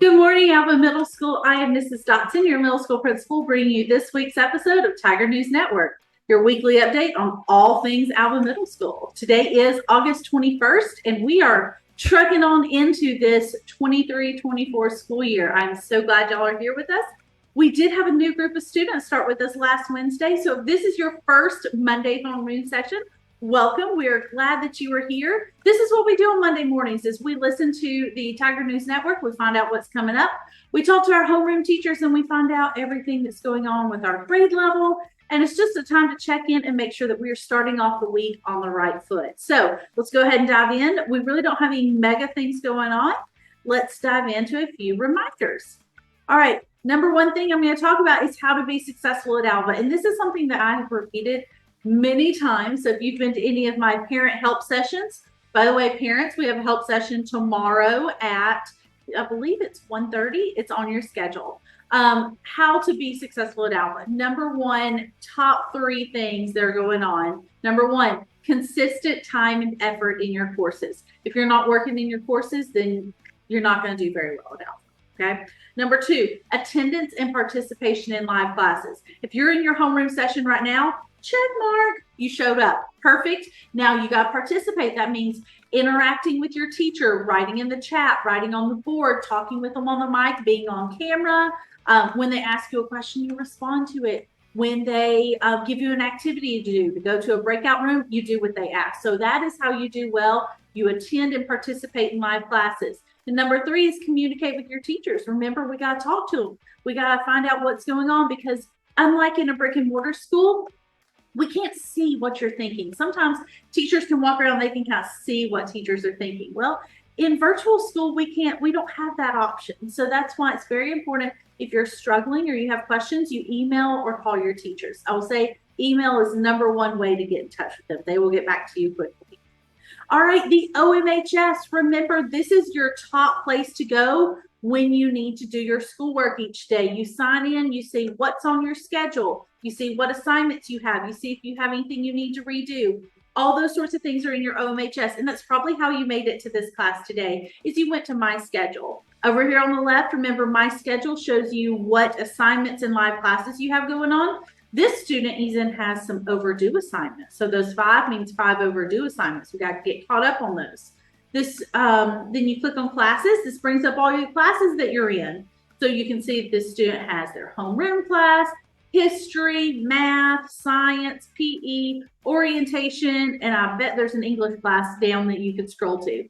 Good morning, Alva Middle School. I am Mrs. Dotson, your middle school principal, bringing you this week's episode of Tiger News Network, your weekly update on all things Alva Middle School. Today is August 21st, and we are trucking on into this 23-24 school year. I'm so glad y'all are here with us. We did have a new group of students start with us last Wednesday, so if this is your first Monday homeroom session, welcome. We are glad that you are here. This is what we do on Monday mornings is we listen to the Tiger News Network. We find out what's coming up. We talk to our homeroom teachers and we find out everything that's going on with our grade level. And it's just a time to check in and make sure that we are starting off the week on the right foot. So let's go ahead and dive in. We really don't have any mega things going on. Let's dive into a few reminders. All right. Number one thing I'm going to talk about is how to be successful at Alva. And this is something that I have repeated many times. So if you've been to any of my parent help sessions, by the way, parents, we have a help session tomorrow at, I believe it's 1:30. It's on your schedule. How to be successful at Alva. Number one, top three things that are going on. Number one, consistent time and effort in your courses. If you're not working in your courses, then you're not going to do very well at Alva. Okay. Number two, attendance and participation in live classes. If you're in your homeroom session right now, check mark, you showed up. Perfect. Now you got to participate. That means interacting with your teacher, writing in the chat, writing on the board, talking with them on the mic, being on camera. When they ask you a question, you respond to it. When they give you an activity to do, to go to a breakout room, you do what they ask. So that is how you do well. You attend and participate in live classes. And number three is communicate with your teachers. Remember, we got to talk to them. We got to find out what's going on because unlike in a brick and mortar school, we can't see what you're thinking. Sometimes teachers can walk around, they can kind of see what teachers are thinking. Well, in virtual school, we don't have that option. So that's why it's very important. If you're struggling or you have questions, you email or call your teachers. I will say email is number one way to get in touch with them. They will get back to you quickly. All right, the OMHS. Remember, this is your top place to go when you need to do your schoolwork each day. You sign in, you see what's on your schedule, you see what assignments you have, you see if you have anything you need to redo. All those sorts of things are in your OMHS, and that's probably how you made it to this class today, is you went to My Schedule. Over here on the left, remember, My Schedule shows you what assignments and live classes you have going on. This student even has some overdue assignments. So those 5 means 5 overdue assignments. We got to get caught up on those. This then you click on classes. This brings up all your classes that you're in. So you can see if this student has their homeroom class, history, math, science, PE, orientation, and I bet there's an English class down that you could scroll to.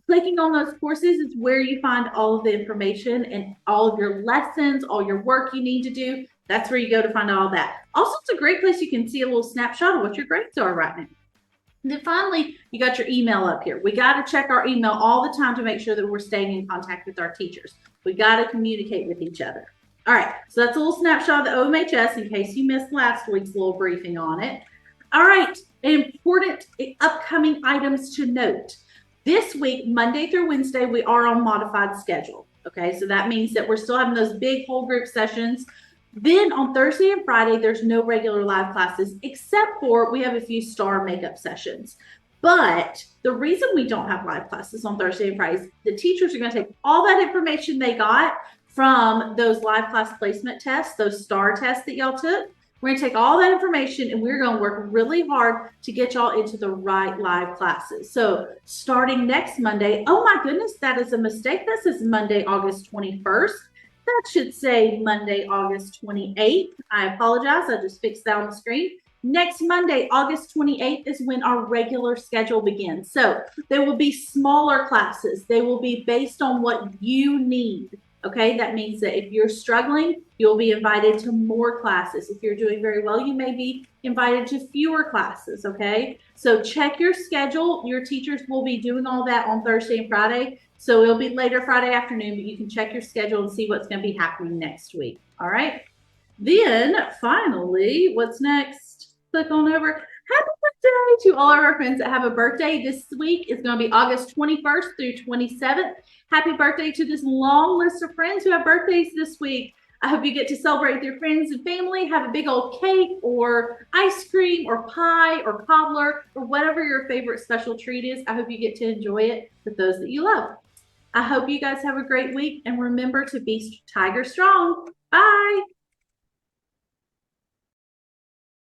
Clicking on those courses is where you find all of the information and all of your lessons, all your work you need to do. That's where you go to find all that. Also, it's a great place you can see a little snapshot of what your grades are right now. And then finally, you got your email up here. We got to check our email all the time to make sure that we're staying in contact with our teachers. We got to communicate with each other. All right, so that's a little snapshot of the OMHS in case you missed last week's little briefing on it. All right, important upcoming items to note. This week, Monday through Wednesday, we are on modified schedule. Okay, so that means that we're still having those big whole group sessions. Then on Thursday and Friday, there's no regular live classes, except for we have a few star makeup sessions. But the reason we don't have live classes on Thursday and Fridays, the teachers are going to take all that information they got from those live class placement tests, those star tests that y'all took. We're going to take all that information and we're going to work really hard to get y'all into the right live classes. So starting next Monday, oh my goodness, that is a mistake. This is Monday, August 21st. That should say Monday, August 28th. I apologize. I just fixed that on the screen. Next Monday, August 28th, is when our regular schedule begins. So there will be smaller classes. They will be based on what you need. Okay, that means that if you're struggling, you'll be invited to more classes. If you're doing very well, you may be invited to fewer classes. Okay, so check your schedule. Your teachers will be doing all that on Thursday and Friday. So it'll be later Friday afternoon, but you can check your schedule and see what's going to be happening next week. All right. Then finally, what's next? Click on over. Happy birthday to all of our friends that have a birthday. This week is going to be August 21st through 27th. Happy birthday to this long list of friends who have birthdays this week. I hope you get to celebrate with your friends and family, have a big old cake or ice cream or pie or cobbler or whatever your favorite special treat is. I hope you get to enjoy it with those that you love. I hope you guys have a great week and remember to be Tiger Strong. Bye.